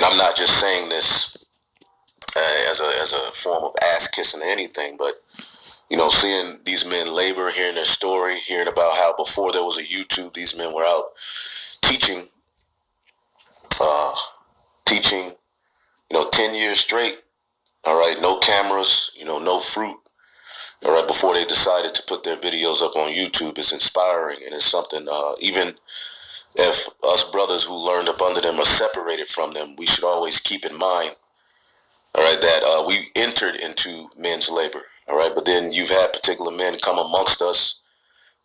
And I'm not just saying this as a form of ass kissing or anything, but seeing these men labor, hearing their story, hearing about how before there was a YouTube, these men were out teaching, uh, teaching, 10 years straight. All right, no cameras, no fruit. All right, before they decided to put their videos up on YouTube, it's inspiring, and it's something. Even if us brothers who learned up under them are separated from them, we should always keep in mind, all right, that we entered into men's labor. All right, but then you've had particular men come amongst us,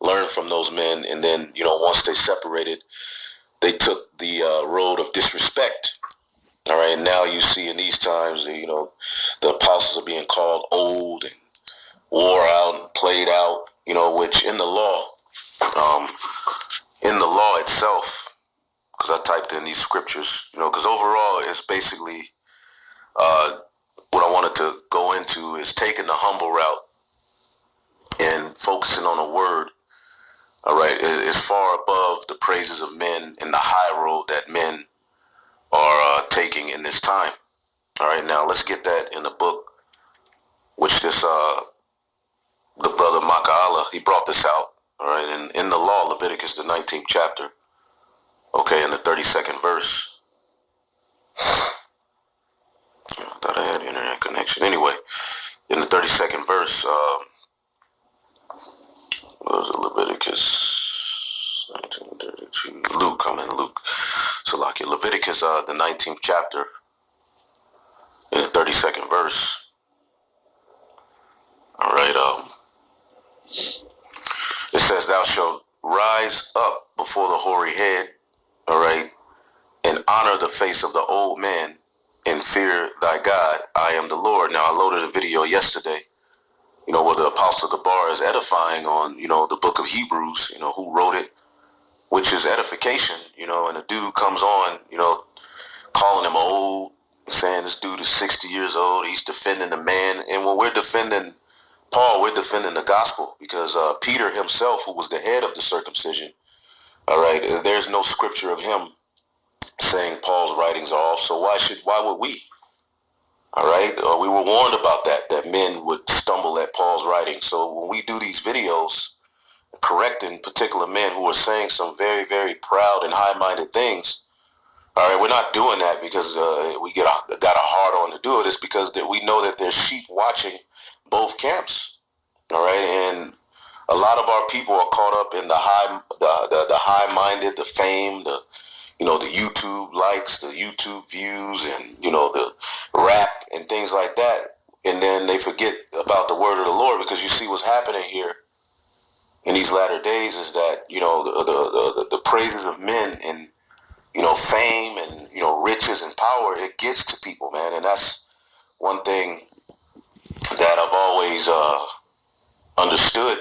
learn from those men, and then once they separated, they took the road of disrespect. All right, and now you see in these times, the apostles are being called old and wore out and played out. Which in the law itself, because I typed in these scriptures, because overall it's basically what I wanted to go into is taking the humble route and focusing on the word. All right, is far above the praises of men and the high road that men are taking in this time. All right, now let's get that in the book, which the brother Maka'ala, he brought this out. All right, and in the law, Leviticus, the 19th chapter, okay, in the 32nd verse. I thought I had internet connection. Anyway, in the 32nd verse, what was it, Leviticus 19:32? Luke, I'm in Luke. So like Leviticus, the 19th chapter, in the 32nd verse. All right, it says, "Thou shalt rise up before the hoary head, all right, and honor the face of the old man, and fear thy God. I am the Lord." Now, I loaded a video yesterday, where the Apostle Gabar is edifying on, the book of Hebrews, who wrote it, which is edification, and a dude comes on, calling him old, saying this dude is 60 years old. He's defending the man. And when we're defending Paul, we're defending the gospel, because Peter himself, who was the head of the circumcision, all right, there's no scripture of him saying Paul's writings are off. So why would we? All right, we were warned about that men would stumble at Paul's writings. So when we do these videos correcting particular men who are saying some very, very proud and high-minded things, all right, we're not doing that because we got a hard on to do it. It's because we know that there's sheep watching both camps. All right, and a lot of our people are caught up in the high-minded, the fame, the YouTube likes, the YouTube views, and the rap and things like that, and then they forget about the word of the Lord, because you see what's happening here in these latter days is that the praises of men and fame and riches and power, it gets to people, man, and that's one thing that I've always understood,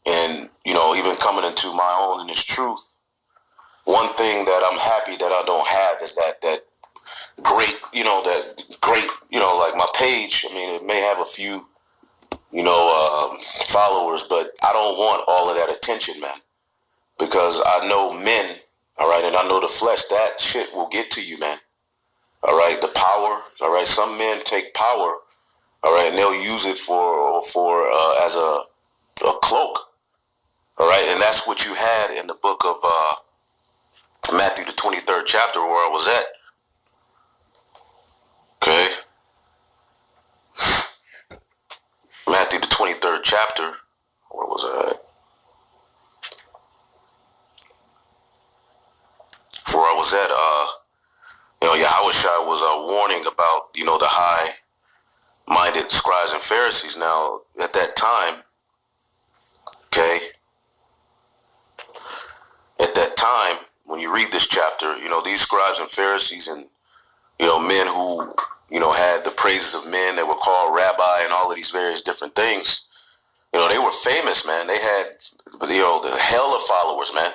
and even coming into my own in this truth. One thing that I'm happy that I don't have is that great, like my page. I mean, it may have a few, followers, but I don't want all of that attention, man, because I know men, all right, and I know the flesh, that shit will get to you, man. All right, the power, all right, some men take power, all right, and they'll use it for as a cloak, all right, and that's what you had in the book of Matthew, the 23rd chapter, where I was at. Okay. Matthew, the 23rd chapter. Where was I at? Where I was at, Yahushua was warning about, the high-minded scribes and Pharisees. Now, at that time, okay, when you read this chapter, these scribes and Pharisees and, men who, had the praises of men, they were called rabbi and all of these various different things. They were famous, man. They had, the hell of followers, man.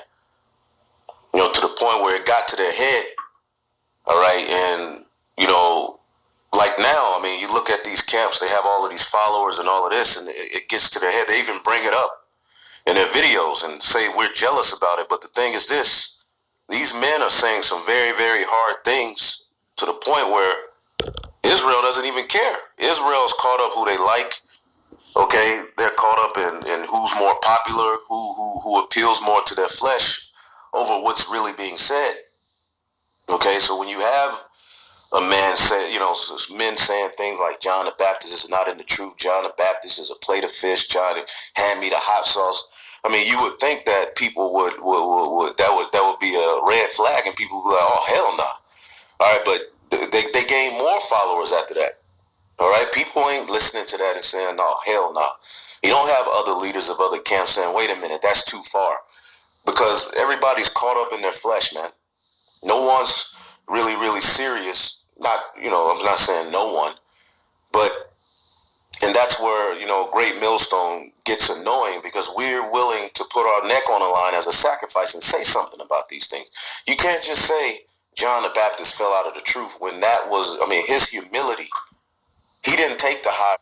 To the point where it got to their head, all right? And, like now, I mean, you look at these camps, they have all of these followers and all of this, and it gets to their head. They even bring it up in their videos and say we're jealous about it. But the thing is this, these men are saying some very, very hard things to the point where Israel doesn't even care. Israel's caught up who they like. Okay, they're caught up in who's more popular, who appeals more to their flesh over what's really being said. Okay, so when you have a man say, men saying things like John the Baptist is not in the truth. John the Baptist is a plate of fish. John, hand me the hot sauce. I mean, you would think that people would that would be a red flag, and people would be like, oh hell no. All right, but they gain more followers after that. All right, people ain't listening to that and saying, no, hell no. You don't have other leaders of other camps saying, wait a minute, that's too far, because everybody's caught up in their flesh, man. No one's really serious. Not, I'm not saying no one, but, and that's where, Great Millstone gets annoying, because we're willing to put our neck on the line as a sacrifice and say something about these things. You can't just say John the Baptist fell out of the truth when that was, his humility. He didn't take the high